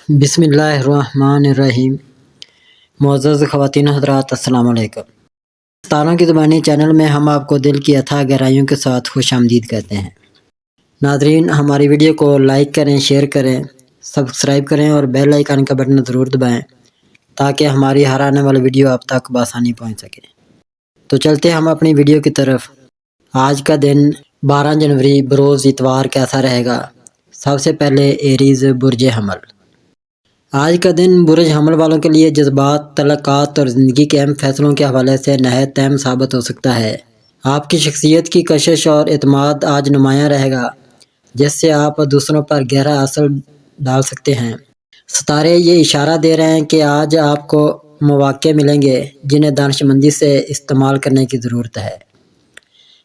بسم اللہ الرحمن الرحیم۔ معزز خواتین حضرات، السلام علیکم۔ ستاروں کی زبانی چینل میں ہم آپ کو دل کی اتھاہ گہرائیوں کے ساتھ خوش آمدید کہتے ہیں۔ ناظرین، ہماری ویڈیو کو لائک کریں، شیئر کریں، سبسکرائب کریں اور بیل آئیکن کا بٹن ضرور دبائیں تاکہ ہماری ہر آنے والی ویڈیو آپ تک بآسانی پہنچ سکے۔ تو چلتے ہیں ہم اپنی ویڈیو کی طرف۔ آج کا دن 12 جنوری بروز اتوار کیسا رہے گا؟ سب سے پہلے ایریز برج حمل۔ آج کا دن برج حمل والوں کے لیے جذبات، تعلقات اور زندگی کے اہم فیصلوں کے حوالے سے نہایت اہم ثابت ہو سکتا ہے۔ آپ کی شخصیت کی کشش اور اعتماد آج نمایاں رہے گا، جس سے آپ دوسروں پر گہرا اثر ڈال سکتے ہیں۔ ستارے یہ اشارہ دے رہے ہیں کہ آج آپ کو مواقع ملیں گے جنہیں دانش مندی سے استعمال کرنے کی ضرورت ہے۔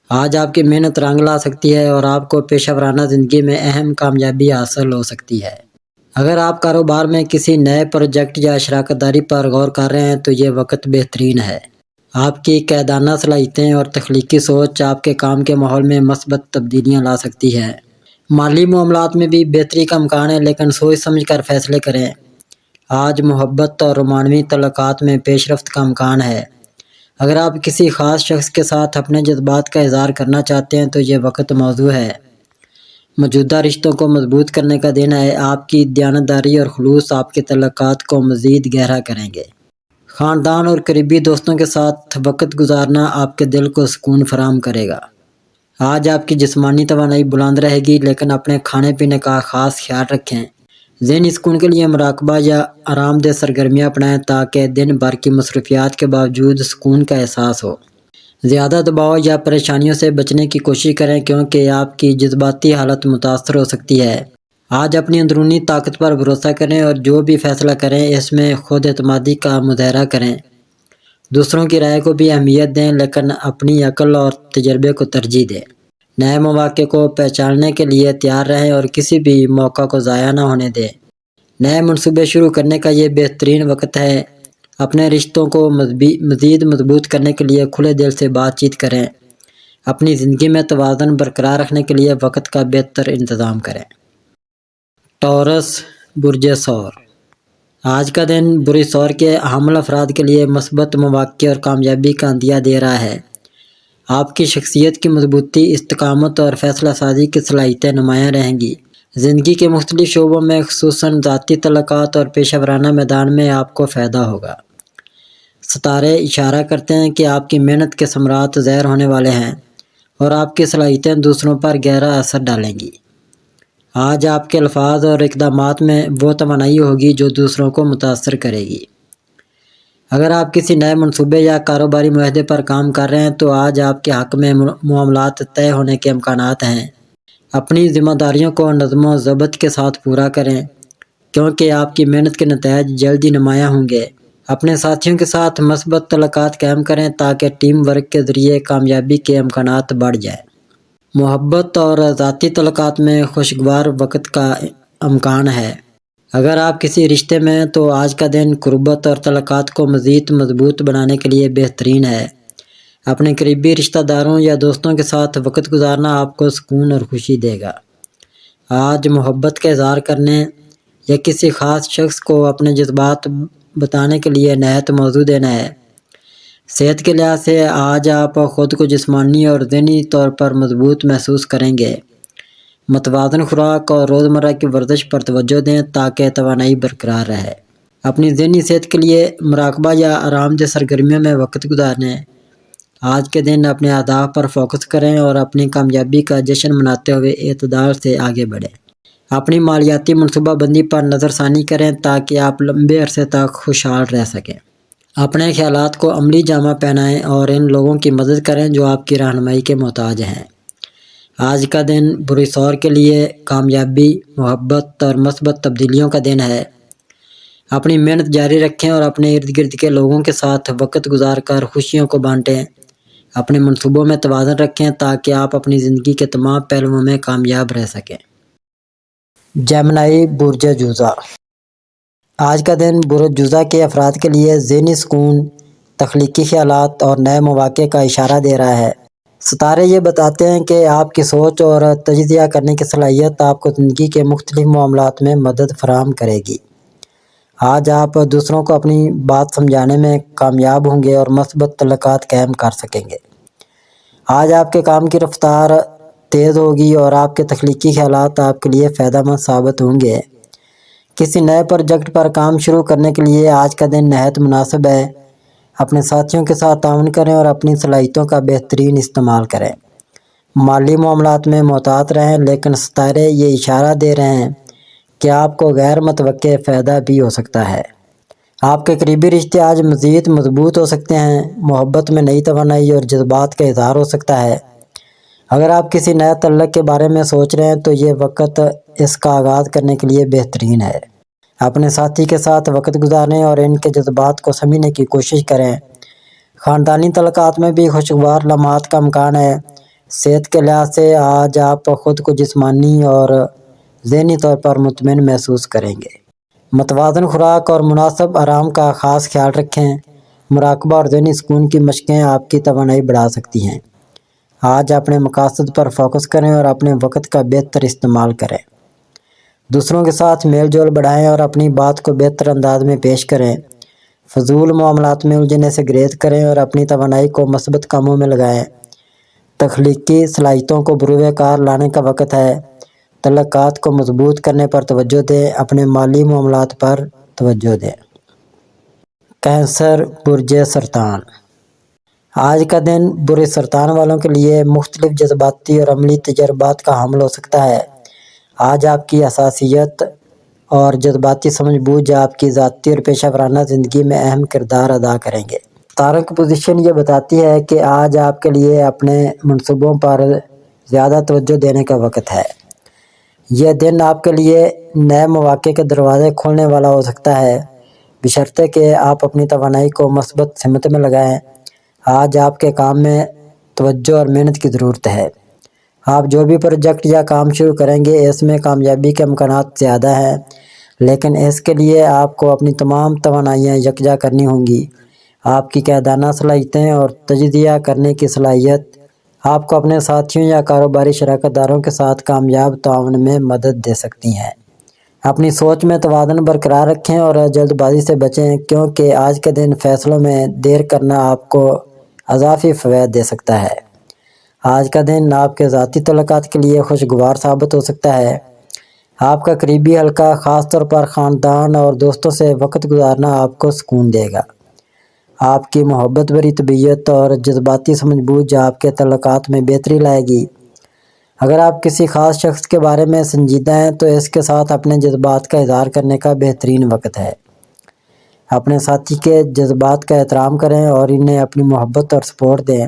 آج آپ کی محنت رنگ لا سکتی ہے اور آپ کو پیشہ ورانہ زندگی میں اہم کامیابی حاصل ہو سکتی ہے۔ اگر آپ کاروبار میں کسی نئے پروجیکٹ یا شراکت داری پر غور کر رہے ہیں تو یہ وقت بہترین ہے۔ آپ کی قیادانہ صلاحیتیں اور تخلیقی سوچ آپ کے کام کے ماحول میں مثبت تبدیلیاں لا سکتی ہے۔ مالی معاملات میں بھی بہتری کا امکان ہے، لیکن سوچ سمجھ کر فیصلے کریں۔ آج محبت اور رومانوی تعلقات میں پیش رفت کا امکان ہے۔ اگر آپ کسی خاص شخص کے ساتھ اپنے جذبات کا اظہار کرنا چاہتے ہیں تو یہ وقت موزوں ہے۔ موجودہ رشتوں کو مضبوط کرنے کا دن ہے۔ آپ کی دیانتداری اور خلوص آپ کے تعلقات کو مزید گہرا کریں گے۔ خاندان اور قریبی دوستوں کے ساتھ وقت گزارنا آپ کے دل کو سکون فراہم کرے گا۔ آج آپ کی جسمانی توانائی بلند رہے گی، لیکن اپنے کھانے پینے کا خاص خیال رکھیں۔ ذہنی سکون کے لیے مراقبہ یا آرام دہ سرگرمیاں اپنائیں تاکہ دن بھر کی مصروفیات کے باوجود سکون کا احساس ہو۔ زیادہ دباؤ یا پریشانیوں سے بچنے کی کوشش کریں کیونکہ آپ کی جذباتی حالت متاثر ہو سکتی ہے۔ آج اپنی اندرونی طاقت پر بھروسہ کریں اور جو بھی فیصلہ کریں اس میں خود اعتمادی کا مظاہرہ کریں۔ دوسروں کی رائے کو بھی اہمیت دیں، لیکن اپنی عقل اور تجربے کو ترجیح دیں۔ نئے مواقع کو پہچاننے کے لیے تیار رہیں اور کسی بھی موقع کو ضائع نہ ہونے دیں۔ نئے منصوبے شروع کرنے کا یہ بہترین وقت ہے۔ اپنے رشتوں کو مزید مضبوط کرنے کے لیے کھلے دل سے بات چیت کریں۔ اپنی زندگی میں توازن برقرار رکھنے کے لیے وقت کا بہتر انتظام کریں۔ ٹورس برج ثور۔ آج کا دن برج ثور کے حامل افراد کے لیے مثبت مواقع اور کامیابی کا عندیہ دے رہا ہے۔ آپ کی شخصیت کی مضبوطی، استقامت اور فیصلہ سازی کی صلاحیتیں نمایاں رہیں گی۔ زندگی کے مختلف شعبوں میں خصوصاً ذاتی تعلقات اور پیشہ ورانہ میدان میں آپ کو فائدہ ہوگا۔ ستارے اشارہ کرتے ہیں کہ آپ کی محنت کے ثمرات ظاہر ہونے والے ہیں اور آپ کی صلاحیتیں دوسروں پر گہرا اثر ڈالیں گی۔ آج آپ کے الفاظ اور اقدامات میں وہ توانائی ہوگی جو دوسروں کو متاثر کرے گی۔ اگر آپ کسی نئے منصوبے یا کاروباری معاہدے پر کام کر رہے ہیں تو آج آپ کے حق میں معاملات طے ہونے کے امکانات ہیں۔ اپنی ذمہ داریوں کو نظم و ضبط کے ساتھ پورا کریں کیونکہ آپ کی محنت کے نتائج جلد ہی نمایاں ہوں گے۔ اپنے ساتھیوں کے ساتھ مثبت تعلقات قائم کریں تاکہ ٹیم ورک کے ذریعے کامیابی کے امکانات بڑھ جائیں۔ محبت اور ذاتی تعلقات میں خوشگوار وقت کا امکان ہے۔ اگر آپ کسی رشتے میں ہیں تو آج کا دن قربت اور تعلقات کو مزید مضبوط بنانے کے لیے بہترین ہے۔ اپنے قریبی رشتہ داروں یا دوستوں کے ساتھ وقت گزارنا آپ کو سکون اور خوشی دے گا۔ آج محبت کا اظہار کرنے یا کسی خاص شخص کو اپنے جذبات بتانے کے لیے نہایت موزوں دینا ہے۔ صحت کے لحاظ سے آج آپ خود کو جسمانی اور ذہنی طور پر مضبوط محسوس کریں گے۔ متوازن خوراک اور روزمرہ کی ورزش پر توجہ دیں تاکہ توانائی برقرار رہے۔ اپنی ذہنی صحت کے لیے مراقبہ یا آرام دہ سرگرمیوں میں وقت گزاریں۔ آج کے دن اپنے اہداف پر فوکس کریں اور اپنی کامیابی کا جشن مناتے ہوئے اعتدال سے آگے بڑھیں۔ اپنی مالیاتی منصوبہ بندی پر نظر ثانی کریں تاکہ آپ لمبے عرصے تک خوشحال رہ سکیں۔ اپنے خیالات کو عملی جامہ پہنائیں اور ان لوگوں کی مدد کریں جو آپ کی رہنمائی کے محتاج ہیں۔ آج کا دن برج ثور کے لیے کامیابی، محبت اور مثبت تبدیلیوں کا دن ہے۔ اپنی محنت جاری رکھیں اور اپنے ارد گرد کے لوگوں کے ساتھ وقت گزار کر خوشیوں کو بانٹیں۔ اپنے منصوبوں میں توازن رکھیں تاکہ آپ اپنی زندگی کے تمام پہلوؤں میں کامیاب رہ سکیں۔ جیمنائی برج جوزہ۔ آج کا دن برج جوزہ کے افراد کے لیے ذہنی سکون، تخلیقی خیالات اور نئے مواقع کا اشارہ دے رہا ہے۔ ستارے یہ بتاتے ہیں کہ آپ کی سوچ اور تجزیہ کرنے کی صلاحیت آپ کو زندگی کے مختلف معاملات میں مدد فراہم کرے گی۔ آج آپ دوسروں کو اپنی بات سمجھانے میں کامیاب ہوں گے اور مثبت تعلقات قائم کر سکیں گے۔ آج آپ کے کام کی رفتار تیز ہوگی اور آپ کے تخلیقی خیالات آپ کے لیے فائدہ مند ثابت ہوں گے۔ کسی نئے پروجیکٹ پر کام شروع کرنے کے لیے آج کا دن نہایت مناسب ہے۔ اپنے ساتھیوں کے ساتھ تعاون کریں اور اپنی صلاحیتوں کا بہترین استعمال کریں۔ مالی معاملات میں محتاط رہیں، لیکن ستارے یہ اشارہ دے رہے ہیں کہ آپ کو غیر متوقع فائدہ بھی ہو سکتا ہے۔ آپ کے قریبی رشتے آج مزید مضبوط ہو سکتے ہیں۔ محبت میں نئی توانائی اور جذبات کا اظہار ہو سکتا ہے۔ اگر آپ کسی نئے تعلق کے بارے میں سوچ رہے ہیں تو یہ وقت اس کا آغاز کرنے کے لیے بہترین ہے۔ اپنے ساتھی کے ساتھ وقت گزاریں اور ان کے جذبات کو سمجھنے کی کوشش کریں۔ خاندانی تعلقات میں بھی خوشگوار لمحات کا امکان ہے۔ صحت کے لحاظ سے آج آپ خود کو جسمانی اور ذہنی طور پر مطمئن محسوس کریں گے۔ متوازن خوراک اور مناسب آرام کا خاص خیال رکھیں۔ مراقبہ اور ذہنی سکون کی مشقیں آپ کی توانائی بڑھا سکتی ہیں۔ آج اپنے مقاصد پر فوکس کریں اور اپنے وقت کا بہتر استعمال کریں۔ دوسروں کے ساتھ میل جول بڑھائیں اور اپنی بات کو بہتر انداز میں پیش کریں۔ فضول معاملات میں الجھنے سے گریز کریں اور اپنی توانائی کو مثبت کاموں میں لگائیں۔ تخلیقی صلاحیتوں کو بروئے کار لانے کا وقت ہے۔ تعلقات کو مضبوط کرنے پر توجہ دیں، اپنے مالی معاملات پر توجہ دیں۔ کینسر، برج سرطان۔ آج کا دن برج سرطان والوں کے لیے مختلف جذباتی اور عملی تجربات کا حامل ہو سکتا ہے۔ آج آپ کی حساسیت اور جذباتی سمجھ بوجھ آپ کی ذاتی اور پیشہ ورانہ زندگی میں اہم کردار ادا کریں گے۔ ستاروں کی پوزیشن یہ بتاتی ہے کہ آج آپ کے لیے اپنے منصوبوں پر زیادہ توجہ دینے کا وقت ہے۔ یہ دن آپ کے لیے نئے مواقع کے دروازے کھولنے والا ہو سکتا ہے، بشرطے کہ آپ اپنی توانائی کو مثبت سمت میں لگائیں۔ آج آپ کے کام میں توجہ اور محنت کی ضرورت ہے۔ آپ جو بھی پروجیکٹ یا کام شروع کریں گے اس میں کامیابی کے امکانات زیادہ ہیں، لیکن اس کے لیے آپ کو اپنی تمام توانائیاں یکجا کرنی ہوں گی۔ آپ کی قیادانہ صلاحیتیں اور تجزیہ کرنے کی صلاحیت آپ کو اپنے ساتھیوں یا کاروباری شراکت داروں کے ساتھ کامیاب تعاون میں مدد دے سکتی ہیں۔ اپنی سوچ میں توازن برقرار رکھیں اور جلد بازی سے بچیں، کیونکہ آج کے دن فیصلوں میں دیر کرنا آپ کو اضافی فوائد دے سکتا ہے۔ آج کا دن آپ کے ذاتی تعلقات کے لیے خوشگوار ثابت ہو سکتا ہے۔ آپ کا قریبی حلقہ، خاص طور پر خاندان اور دوستوں سے وقت گزارنا آپ کو سکون دے گا۔ آپ کی محبت بھری طبیعت اور جذباتی سمجھ بوجھ آپ کے تعلقات میں بہتری لائے گی۔ اگر آپ کسی خاص شخص کے بارے میں سنجیدہ ہیں تو اس کے ساتھ اپنے جذبات کا اظہار کرنے کا بہترین وقت ہے۔ اپنے ساتھی کے جذبات کا احترام کریں اور انہیں اپنی محبت اور سپورٹ دیں۔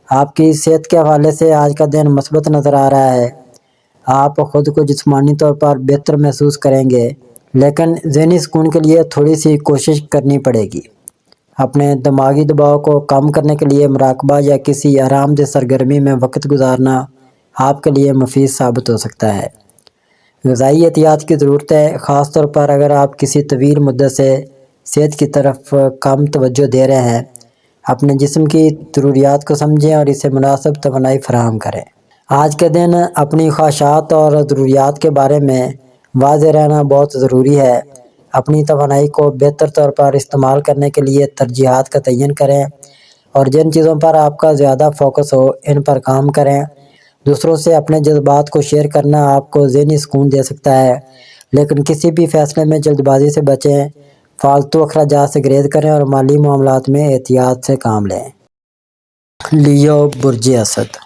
آپ کی صحت کے حوالے سے آج کا دن مثبت نظر آ رہا ہے۔ آپ خود کو جسمانی طور پر بہتر محسوس کریں گے، لیکن ذہنی سکون کے لیے تھوڑی سی کوشش کرنی پڑے گی۔ اپنے دماغی دباؤ کو کم کرنے کے لیے مراقبہ یا کسی آرام دہ سرگرمی میں وقت گزارنا آپ کے لیے مفید ثابت ہو سکتا ہے۔ غذائی احتیاط کی ضرورت ہے، خاص طور پر اگر آپ کسی طویل مدت سے صحت کی طرف کم توجہ دے رہے ہیں۔ اپنے جسم کی ضروریات کو سمجھیں اور اسے مناسب توانائی فراہم کریں۔ آج کے دن اپنی خواہشات اور ضروریات کے بارے میں واضح رہنا بہت ضروری ہے۔ اپنی توانائی کو بہتر طور پر استعمال کرنے کے لیے ترجیحات کا تعین کریں اور جن چیزوں پر آپ کا زیادہ فوکس ہو ان پر کام کریں۔ دوسروں سے اپنے جذبات کو شیئر کرنا آپ کو ذہنی سکون دے سکتا ہے، لیکن کسی بھی فیصلے میں جلد بازی سے بچیں۔ فالتو اخراجات سے گریز کریں اور مالی معاملات میں احتیاط سے کام لیں۔ لیو، برج اسد۔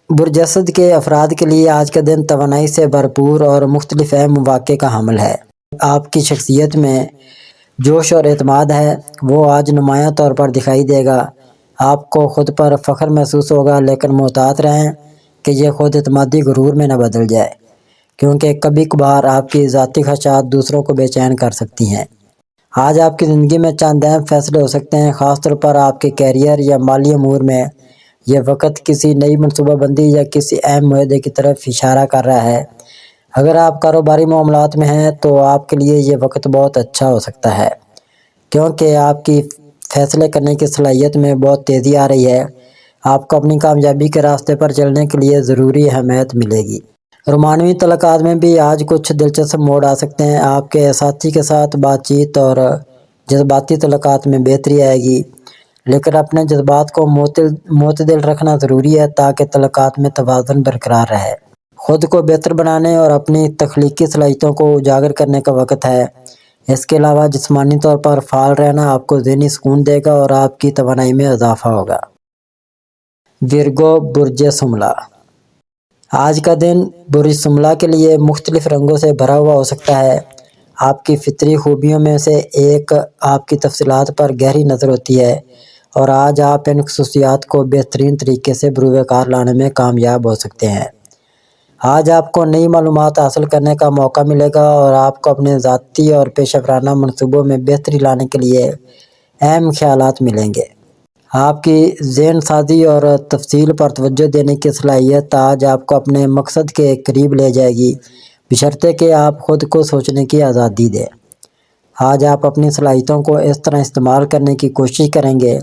برج اسد کے افراد کے لیے آج کا دن توانائی سے بھرپور اور مختلف اہم مواقع کا حامل ہے۔ آپ کی شخصیت میں جوش اور اعتماد ہے، وہ آج نمایاں طور پر دکھائی دے گا۔ آپ کو خود پر فخر محسوس ہوگا، لیکن محتاط رہیں کہ یہ خود اعتمادی غرور میں نہ بدل جائے، کیونکہ کبھی کبھار آپ کی ذاتی خواہشات دوسروں کو بے چین کر سکتی ہیں۔ آج آپ کی زندگی میں چند اہم فیصلے ہو سکتے ہیں، خاص طور پر آپ کے کیریئر یا مالی امور میں۔ یہ وقت کسی نئی منصوبہ بندی یا کسی اہم معاہدے کی طرف اشارہ کر رہا ہے۔ اگر آپ کاروباری معاملات میں ہیں تو آپ کے لیے یہ وقت بہت اچھا ہو سکتا ہے، کیونکہ آپ کی فیصلے کرنے کی صلاحیت میں بہت تیزی آ رہی ہے۔ آپ کو اپنی کامیابی کے راستے پر چلنے کے لیے ضروری اہمیت ملے گی۔ رومانوی تعلقات میں بھی آج کچھ دلچسپ موڑ آ سکتے ہیں۔ آپ کے ساتھی کے ساتھ بات چیت اور جذباتی تعلقات میں بہتری آئے گی، لیکن اپنے جذبات کو معتدل رکھنا ضروری ہے تاکہ تعلقات میں توازن برقرار رہے۔ خود کو بہتر بنانے اور اپنی تخلیقی صلاحیتوں کو اجاگر کرنے کا وقت ہے۔ اس کے علاوہ جسمانی طور پر فعال رہنا آپ کو ذہنی سکون دے گا اور آپ کی توانائی میں اضافہ ہوگا۔ ورگو برج شملہ۔ آج کا دن برج شملہ کے لیے مختلف رنگوں سے بھرا ہوا ہو سکتا ہے۔ آپ کی فطری خوبیوں میں سے ایک آپ کی تفصیلات پر گہری نظر ہوتی ہے اور آج آپ ان خصوصیات کو بہترین طریقے سے بروئے کار لانے میں کامیاب ہو سکتے ہیں۔ آج آپ کو نئی معلومات حاصل کرنے کا موقع ملے گا اور آپ کو اپنے ذاتی اور پیشہ ورانہ منصوبوں میں بہتری لانے کے لیے اہم خیالات ملیں گے۔ آپ کی ذہن سازی اور تفصیل پر توجہ دینے کی صلاحیت آج آپ کو اپنے مقصد کے قریب لے جائے گی، بشرطے کہ آپ خود کو سوچنے کی آزادی دیں۔ آج آپ اپنی صلاحیتوں کو اس طرح استعمال کرنے کی کوشش کریں گے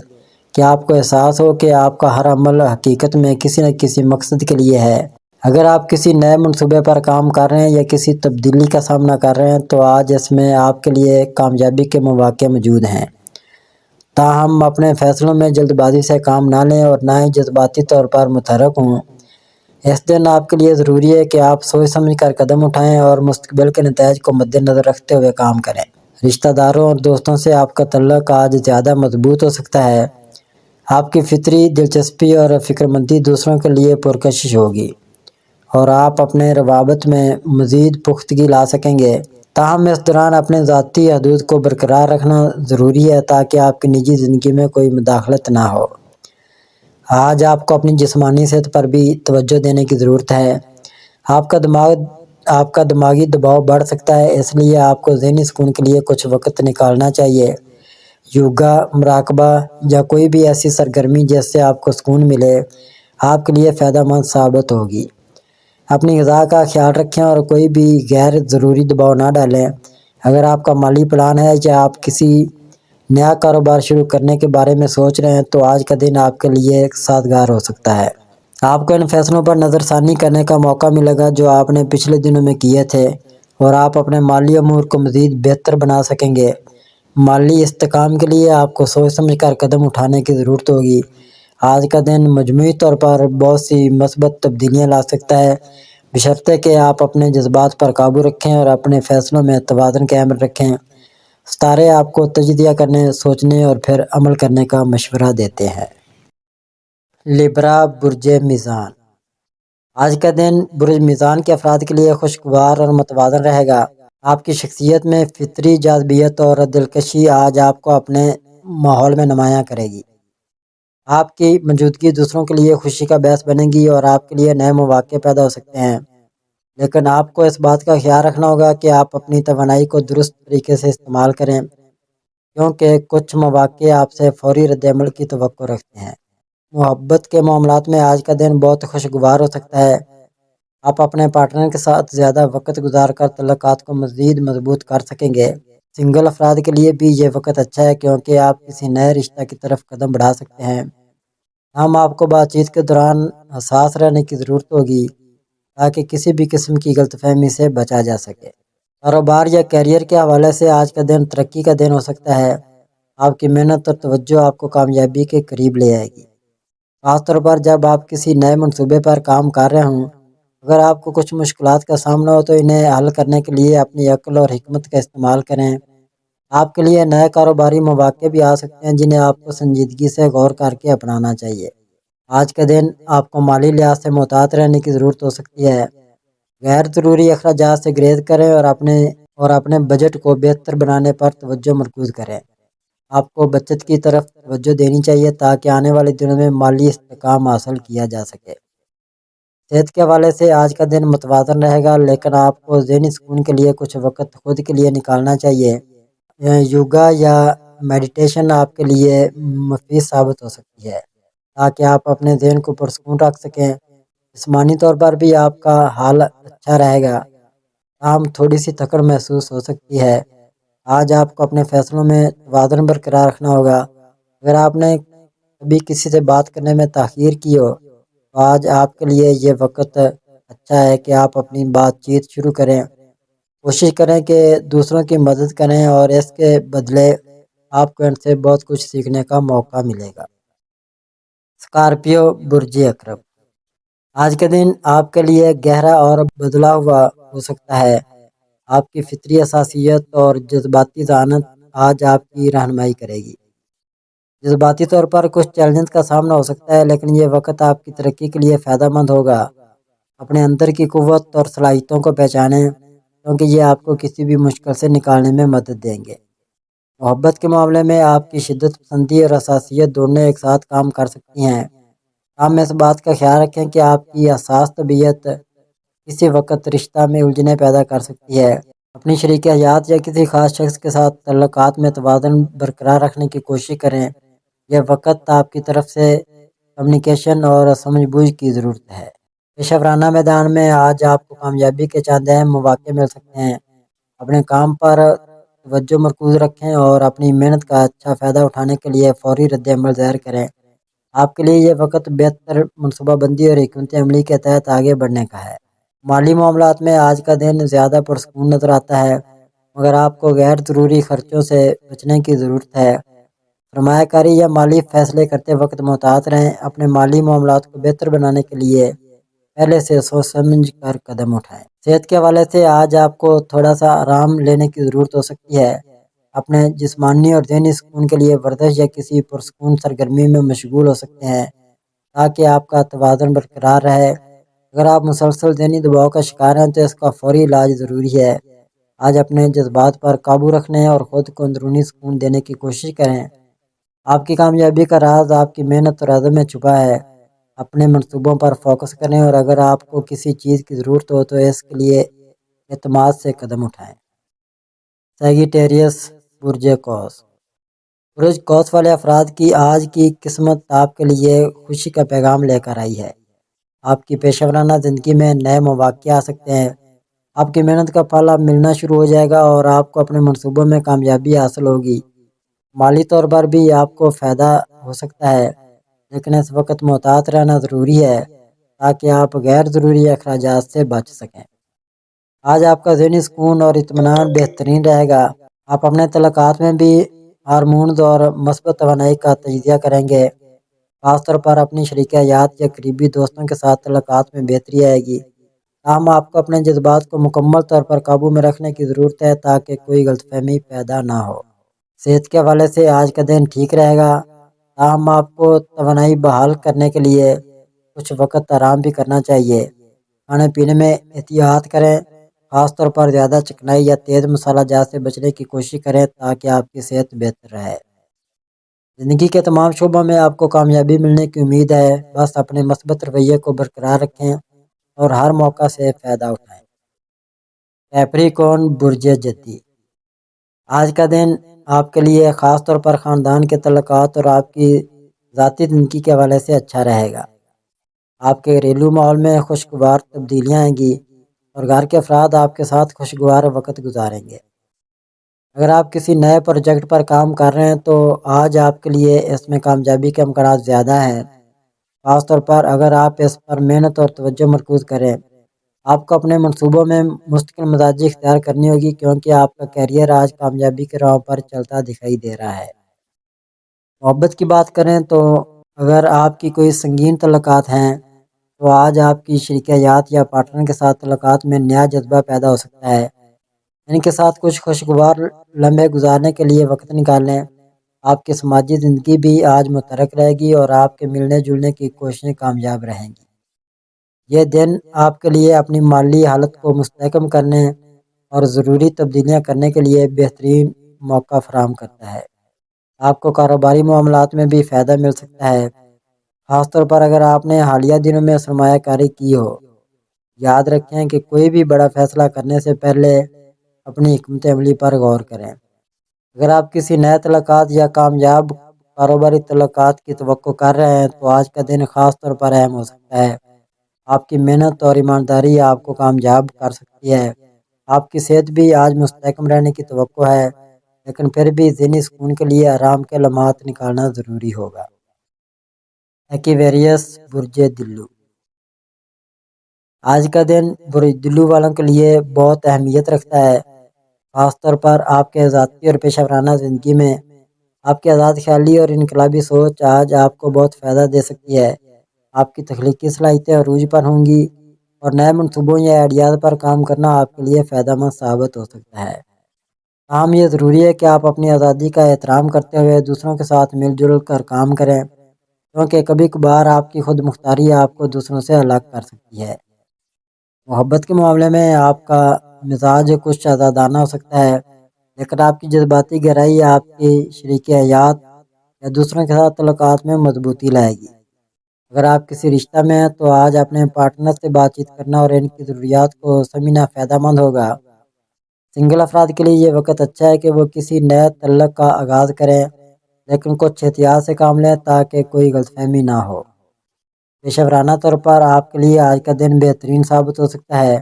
کہ آپ کو احساس ہو کہ آپ کا ہر عمل حقیقت میں کسی نہ کسی مقصد کے لیے ہے۔ اگر آپ کسی نئے منصوبے پر کام کر رہے ہیں یا کسی تبدیلی کا سامنا کر رہے ہیں تو آج اس میں آپ کے لیے کامیابی کے مواقع موجود ہیں۔ تاہم اپنے فیصلوں میں جلد بازی سے کام نہ لیں اور نہ ہی جذباتی طور پر متحرک ہوں۔ اس دن آپ کے لیے ضروری ہے کہ آپ سوچ سمجھ کر قدم اٹھائیں اور مستقبل کے نتائج کو مد نظر رکھتے ہوئے کام کریں۔ رشتہ داروں اور دوستوں سے آپ کا تعلق آج زیادہ مضبوط ہو سکتا ہے۔ آپ کی فطری دلچسپی اور فکرمندی دوسروں کے لیے پرکشش ہوگی اور آپ اپنے روابط میں مزید پختگی لا سکیں گے۔ تاہم اس دوران اپنے ذاتی حدود کو برقرار رکھنا ضروری ہے تاکہ آپ کی نجی زندگی میں کوئی مداخلت نہ ہو۔ آج آپ کو اپنی جسمانی صحت پر بھی توجہ دینے کی ضرورت ہے۔ آپ کا دماغی دباؤ بڑھ سکتا ہے، اس لیے آپ کو ذہنی سکون کے لیے کچھ وقت نکالنا چاہیے۔ یوگا، مراقبہ یا کوئی بھی ایسی سرگرمی جس سے آپ کو سکون ملے آپ کے لیے فائدہ مند ثابت ہوگی۔ اپنی غذا کا خیال رکھیں اور کوئی بھی غیر ضروری دباؤ نہ ڈالیں۔ اگر آپ کا مالی پلان ہے یا آپ کسی نیا کاروبار شروع کرنے کے بارے میں سوچ رہے ہیں تو آج کا دن آپ کے لیے سازگار ہو سکتا ہے۔ آپ کو ان فیصلوں پر نظر ثانی کرنے کا موقع ملے گا جو آپ نے پچھلے دنوں میں کیے تھے اور آپ اپنے مالی امور کو مزید بہتر بنا سکیں گے۔ مالی استحکام کے لیے آپ کو سوچ سمجھ کر قدم اٹھانے کی ضرورت ہوگی۔ آج کا دن مجموعی طور پر بہت سی مثبت تبدیلیاں لا سکتا ہے، بشرطے کہ آپ اپنے جذبات پر قابو رکھیں اور اپنے فیصلوں میں توازن قائم رکھیں۔ ستارے آپ کو تجزیہ کرنے، سوچنے اور پھر عمل کرنے کا مشورہ دیتے ہیں۔ لبرا برج میزان۔ آج کا دن برج میزان کے افراد کے لیے خوشگوار اور متوازن رہے گا۔ آپ کی شخصیت میں فطری جاذبیت اور دلکشی آج آپ کو اپنے ماحول میں نمایاں کرے گی۔ آپ کی موجودگی دوسروں کے لیے خوشی کا باعث بنے گی اور آپ کے لیے نئے مواقع پیدا ہو سکتے ہیں، لیکن آپ کو اس بات کا خیال رکھنا ہوگا کہ آپ اپنی توانائی کو درست طریقے سے استعمال کریں، کیونکہ کچھ مواقع آپ سے فوری رد عمل کی توقع رکھتے ہیں۔ محبت کے معاملات میں آج کا دن بہت خوشگوار ہو سکتا ہے۔ آپ اپنے پارٹنر کے ساتھ زیادہ وقت گزار کر تعلقات کو مزید مضبوط کر سکیں گے۔ سنگل افراد کے لیے بھی یہ وقت اچھا ہے کیونکہ آپ کسی نئے رشتہ کی طرف قدم بڑھا سکتے ہیں۔ ہم آپ کو بات چیت کے دوران حساس رہنے کی ضرورت ہوگی تاکہ کسی بھی قسم کی غلط فہمی سے بچا جا سکے۔ کاروبار یا کیریئر کے حوالے سے آج کا دن ترقی کا دن ہو سکتا ہے۔ آپ کی محنت اور توجہ آپ کو کامیابی کے قریب لے آئے گی، خاص طور پر جب آپ کسی نئے منصوبے پر کام کر رہے ہوں۔ اگر آپ کو کچھ مشکلات کا سامنا ہو تو انہیں حل کرنے کے لیے اپنی عقل اور حکمت کا استعمال کریں۔ آپ کے لیے نئے کاروباری مواقع بھی آ سکتے ہیں جنہیں آپ کو سنجیدگی سے غور کر کے اپنانا چاہیے۔ آج کا دن آپ کو مالی لحاظ سے محتاط رہنے کی ضرورت ہو سکتی ہے۔ غیر ضروری اخراجات سے گریز کریں اور اپنے بجٹ کو بہتر بنانے پر توجہ مرکوز کریں۔ آپ کو بچت کی طرف توجہ دینی چاہیے تاکہ آنے والے دنوں میں مالی استحکام حاصل کیا جا سکے۔ صحت کے حوالے سے آج کا دن متوازن رہے گا، لیکن آپ کو ذہنی سکون کے لیے کچھ وقت خود کے لیے نکالنا چاہیے۔ یوگا یا میڈیٹیشن آپ کے لیے مفید ثابت ہو سکتی ہے تاکہ آپ اپنے ذہن کو پرسکون رکھ سکیں۔ جسمانی طور پر بھی آپ کا حال اچھا رہے گا، تاہم تھوڑی سی تھکن محسوس ہو سکتی ہے۔ آج آپ کو اپنے فیصلوں میں توازن برقرار رکھنا ہوگا۔ اگر آپ نے کبھی کسی سے بات کرنے میں تاخیر کی ہو تو آج آپ کے لیے یہ وقت اچھا ہے کہ آپ اپنی بات چیت شروع کریں، کوشش کریں کہ دوسروں کی مدد کریں اور اس کے بدلے آپ کو ان سے بہت کچھ سیکھنے کا موقع ملے گا۔ اسکارپیو برج اقرب، آج کا دن آپ کے لیے گہرا اور بدلا ہوا ہو سکتا ہے۔ آپ کی فطری حساسیت اور جذباتی ذہانت آج آپ کی رہنمائی کرے گی۔ جذباتی طور پر کچھ چیلنج کا سامنا ہو سکتا ہے، لیکن یہ وقت آپ کی ترقی کے لیے فائدہ مند ہوگا۔ اپنے اندر کی قوت اور صلاحیتوں کو پہچانیں، کیونکہ یہ آپ کو کسی بھی مشکل سے نکالنے میں مدد دیں گے۔ محبت کے معاملے میں آپ کی شدت پسندی اور حساسیت دونوں ایک ساتھ کام کر سکتی ہیں۔ آپ میں اس بات کا خیال رکھیں کہ آپ کی حساس طبیعت کسی وقت رشتہ میں الجھنیں پیدا کر سکتی ہے۔ اپنی شریک حیات یا کسی خاص شخص کے ساتھ تعلقات میں توازن برقرار رکھنے کی کوشش کریں۔ یہ وقت آپ کی طرف سے کمیونیکیشن اور سمجھ بوجھ کی ضرورت ہے۔ پیشہ ورانہ میدان میں آج آپ کو کامیابی کے چند اہم مواقع مل سکتے ہیں۔ اپنے کام پر توجہ مرکوز رکھیں اور اپنی محنت کا اچھا فائدہ اٹھانے کے لیے فوری رد عمل ظاہر کریں۔ آپ کے لیے یہ وقت بہتر منصوبہ بندی اور حکمت عملی کے تحت آگے بڑھنے کا ہے۔ مالی معاملات میں آج کا دن زیادہ پرسکون نظر آتا ہے، مگر آپ کو غیر ضروری خرچوں سے بچنے کی ضرورت ہے۔ سرمایہ کاری یا مالی فیصلے کرتے وقت محتاط رہیں۔ اپنے مالی معاملات کو بہتر بنانے کے لیے پہلے سے سوچ سمجھ کر قدم اٹھائیں۔ صحت کے حوالے سے آج آپ کو تھوڑا سا آرام لینے کی ضرورت ہو سکتی ہے۔ اپنے جسمانی اور ذہنی سکون کے لیے ورزش یا کسی پرسکون سرگرمی میں مشغول ہو سکتے ہیں تاکہ آپ کا توازن برقرار رہے۔ اگر آپ مسلسل ذہنی دباؤ کا شکار ہیں تو اس کا فوری علاج ضروری ہے۔ آج اپنے جذبات پر قابو رکھنے اور خود کو اندرونی سکون دینے کی کوشش کریں۔ آپ کی کامیابی کا راز آپ کی محنت اور عزم میں چھپا ہے۔ اپنے منصوبوں پر فوکس کریں اور اگر آپ کو کسی چیز کی ضرورت ہو تو اس کے لیے اعتماد سے قدم اٹھائیں۔ سیگیٹیریس برج قوس، برج قوس والے افراد کی آج کی قسمت آپ کے لیے خوشی کا پیغام لے کر آئی ہے۔ آپ کی پیشہ ورانہ زندگی میں نئے مواقع آ سکتے ہیں۔ آپ کی محنت کا پھل اب ملنا شروع ہو جائے گا اور آپ کو اپنے منصوبوں میں کامیابی حاصل ہوگی۔ مالی طور پر بھی آپ کو فائدہ ہو سکتا ہے، لیکن اس وقت محتاط رہنا ضروری ہے تاکہ آپ غیر ضروری اخراجات سے بچ سکیں۔ آج آپ کا ذہنی سکون اور اطمینان بہترین رہے گا۔ آپ اپنے تعلقات میں بھی ہارمونز اور مثبت توانائی کا تجزیہ کریں گے۔ خاص طور پر اپنی شریک حیات یا قریبی دوستوں کے ساتھ تعلقات میں بہتری آئے گی۔ تاہم آپ کو اپنے جذبات کو مکمل طور پر قابو میں رکھنے کی ضرورت ہے تاکہ کوئی غلط فہمی پیدا نہ ہو۔ صحت کے حوالے سے آج کا دن ٹھیک رہے گا، تاہم آپ کو توانائی بحال کرنے کے لیے کچھ وقت آرام بھی کرنا چاہیے۔ کھانے پینے میں احتیاط کریں، خاص طور پر زیادہ چکنائی یا تیز مسالہ جات سے بچنے کی کوشش کریں تاکہ آپ کی صحت بہتر رہے۔ زندگی کے تمام شعبوں میں آپ کو کامیابی ملنے کی امید ہے، بس اپنے مثبت رویے کو برقرار رکھیں اور ہر موقع سے فائدہ اٹھائیں۔ کیپریکون برج جدی، آج کا دن آپ کے لیے خاص طور پر خاندان کے تعلقات اور آپ کی ذاتی زندگی کے حوالے سے اچھا رہے گا۔ آپ کے گھریلو ماحول میں خوشگوار تبدیلیاں آئیں گی اور گھر کے افراد آپ کے ساتھ خوشگوار وقت گزاریں گے۔ اگر آپ کسی نئے پروجیکٹ پر کام کر رہے ہیں تو آج آپ کے لیے اس میں کامیابی کے امکانات زیادہ ہیں، خاص طور پر اگر آپ اس پر محنت اور توجہ مرکوز کریں۔ آپ کو اپنے منصوبوں میں مستقل مزاجی اختیار کرنی ہوگی کیونکہ آپ کا کیریئر آج کامیابی کے راہ پر چلتا دکھائی دے رہا ہے۔ محبت کی بات کریں تو اگر آپ کی کوئی سنگین تعلقات ہیں تو آج آپ کی شریک حیات یا پارٹنر کے ساتھ تعلقات میں نیا جذبہ پیدا ہو سکتا ہے۔ ان کے ساتھ کچھ خوشگوار لمحے گزارنے کے لیے وقت نکالیں۔ آپ کی سماجی زندگی بھی آج متحرک رہے گی اور آپ کے ملنے جلنے کی کوششیں کامیاب رہیں گی۔ یہ دن آپ کے لیے اپنی مالی حالت کو مستحکم کرنے اور ضروری تبدیلیاں کرنے کے لیے بہترین موقع فراہم کرتا ہے۔ آپ کو کاروباری معاملات میں بھی فائدہ مل سکتا ہے، خاص طور پر اگر آپ نے حالیہ دنوں میں سرمایہ کاری کی ہو۔ یاد رکھیں کہ کوئی بھی بڑا فیصلہ کرنے سے پہلے اپنی حکمت عملی پر غور کریں۔ اگر آپ کسی نئے تعلقات یا کامیاب کاروباری تعلقات کی توقع کر رہے ہیں تو آج کا دن خاص طور پر اہم ہو سکتا ہے۔ آپ کی محنت اور ایمانداری آپ کو کامیاب کر سکتی ہے۔ آپ کی صحت بھی آج مستحکم رہنے کی توقع ہے، لیکن پھر بھی ذہنی سکون کے لیے آرام کے لمحات نکالنا ضروری ہوگا۔ ایکویریس برج دلو، آج کا دن بزدلوں والوں کے لیے بہت اہمیت رکھتا ہے، خاص طور پر آپ کے ذاتی اور پیشہ ورانہ زندگی میں۔ آپ کی آزاد خیالی اور انقلابی سوچ آج آپ کو بہت فائدہ دے سکتی ہے۔ آپ کی تخلیقی صلاحیتیں عروج پر ہوں گی اور نئے منصوبوں یا آئیڈیاز پر کام کرنا آپ کے لیے فائدہ مند ثابت ہو سکتا ہے۔ تاہم یہ ضروری ہے کہ آپ اپنی آزادی کا احترام کرتے ہوئے دوسروں کے ساتھ مل جل کر کام کریں، کیونکہ کبھی کبھار آپ کی خود مختاری آپ کو دوسروں سے الگ کر سکتی ہے۔ محبت کے معاملے میں آپ کا مزاج کچھ آزادانہ ہو سکتا ہے، لیکن آپ کی جذباتی گہرائی آپ کی شریک حیات یا دوسروں کے ساتھ تعلقات میں مضبوطی لائے گی۔ اگر آپ کسی رشتہ میں ہیں تو آج اپنے پارٹنر سے بات چیت کرنا اور ان کی ضروریات کو سمجھنا فائدہ مند ہوگا۔ سنگل افراد کے لیے یہ وقت اچھا ہے کہ وہ کسی نئے تعلق کا آغاز کریں، لیکن کچھ احتیاط سے کام لیں تاکہ کوئی غلط فہمی نہ ہو۔ پیشہ ورانہ طور پر آپ کے لیے آج کا دن بہترین ثابت ہو سکتا ہے۔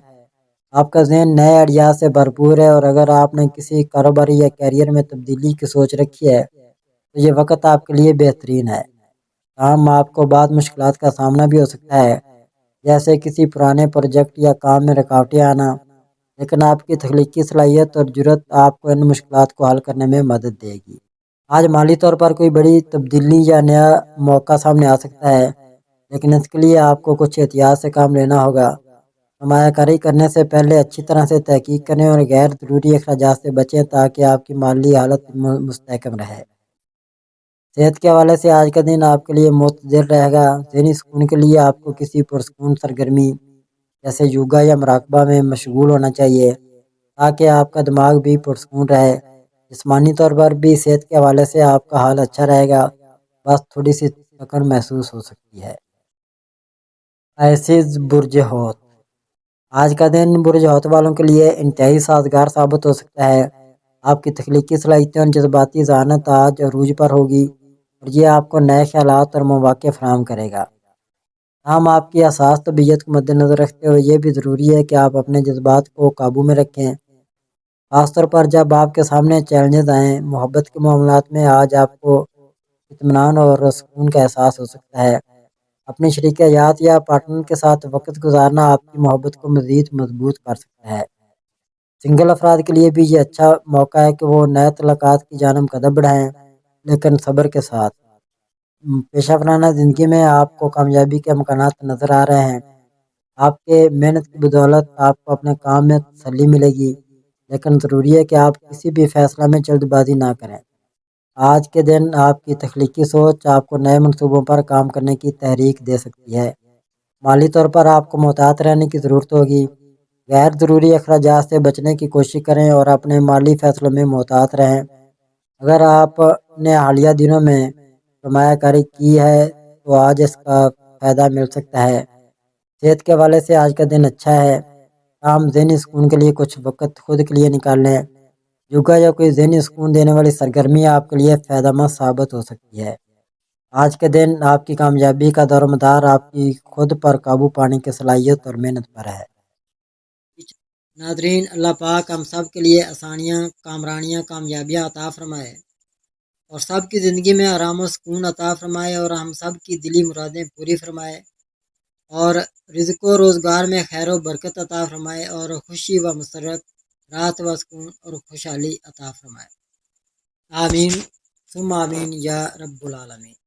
آپ کا ذہن نئے آئیڈیاز سے بھرپور ہے اور اگر آپ نے کسی کاروباری یا کیریئر میں تبدیلی کی سوچ رکھی ہے تو یہ وقت آپ کے لیے بہترین ہے۔ تاہم آپ کو بعض مشکلات کا سامنا بھی ہو سکتا ہے، جیسے کسی پرانے پروجیکٹ یا کام میں رکاوٹیں آنا، لیکن آپ کی تخلیقی صلاحیت اور جرات آپ کو ان مشکلات کو حل کرنے میں مدد دے گی۔ آج مالی طور پر کوئی بڑی تبدیلی یا نیا موقع سامنے آ سکتا ہے، لیکن اس کے لیے آپ کو کچھ احتیاط سے کام لینا ہوگا۔ سرمایہ کاری کرنے سے پہلے اچھی طرح سے تحقیق کریں اور غیر ضروری اخراجات سے بچیں تاکہ آپ کی مالی حالت مستحکم رہے۔ صحت کے حوالے سے آج کا دن آپ کے لیے معتدل رہے گا۔ ذہنی سکون کے لیے آپ کو کسی پرسکون سرگرمی جیسے یوگا یا مراقبہ میں مشغول ہونا چاہیے تاکہ آپ کا دماغ بھی پرسکون رہے۔ جسمانی طور پر بھی صحت کے حوالے سے آپ کا حال اچھا رہے گا، بس تھوڑی سی تھکن محسوس ہو سکتی ہے۔ ایسز برج حوت، آج کا دن برج حوت والوں کے لیے انتہائی سازگار ثابت ہو سکتا ہے۔ آپ کی تخلیقی صلاحیتیں اور جذباتی ذہانت آج عروج پر ہوگی اور یہ آپ کو نئے خیالات اور مواقع فراہم کرے گا۔ ہم آپ کی حساس طبیعت کو مد نظر رکھتے ہوئے یہ بھی ضروری ہے کہ آپ اپنے جذبات کو قابو میں رکھیں، خاص طور پر جب آپ کے سامنے چیلنجز آئیں۔ محبت کے معاملات میں آج آپ کو اطمینان اور سکون کا احساس ہو سکتا ہے۔ اپنی شریک حیات یا پارٹنر کے ساتھ وقت گزارنا آپ کی محبت کو مزید مضبوط کر سکتا ہے۔ سنگل افراد کے لیے بھی یہ اچھا موقع ہے کہ وہ نئے تعلقات کی جانب قدم بڑھائیں، لیکن صبر کے ساتھ۔ پیشہ ورانہ زندگی میں آپ کو کامیابی کے امکانات نظر آ رہے ہیں۔ آپ کے محنت کی بدولت آپ کو اپنے کام میں تسلی ملے گی، لیکن ضروری ہے کہ آپ کسی بھی فیصلہ میں جلد بازی نہ کریں۔ آج کے دن آپ کی تخلیقی سوچ آپ کو نئے منصوبوں پر کام کرنے کی تحریک دے سکتی ہے۔ مالی طور پر آپ کو محتاط رہنے کی ضرورت ہوگی۔ غیر ضروری اخراجات سے بچنے کی کوشش کریں اور اپنے مالی فیصلوں میں محتاط رہیں۔ اگر آپ نے حالیہ دنوں میں سرمایہ کاری کی ہے تو آج اس کا فائدہ مل سکتا ہے۔ صحت کے حوالے سے آج کا دن اچھا ہے، تاہم ذہنی سکون کے لیے کچھ وقت خود کے لیے نکال لیں۔ یوگا یا کوئی ذہنی سکون دینے والی سرگرمی آپ کے لیے فائدہ مند ثابت ہو سکتی ہے۔ آج کے دن آپ کی کامیابی کا دار و مدار آپ کی خود پر قابو پانے کی صلاحیت اور محنت پر ہے۔ ناظرین، اللہ پاک ہم سب کے لیے آسانیاں، کامرانیاں، کامیابیاں عطا فرمائے اور سب کی زندگی میں آرام و سکون عطا فرمائے اور ہم سب کی دلی مرادیں پوری فرمائے اور رزق و روزگار میں خیر و برکت عطا فرمائے اور خوشی و مسرت، راحت و سکون اور خوشحالی عطا فرمائے۔ آمین ثم آمین یا رب العالمین۔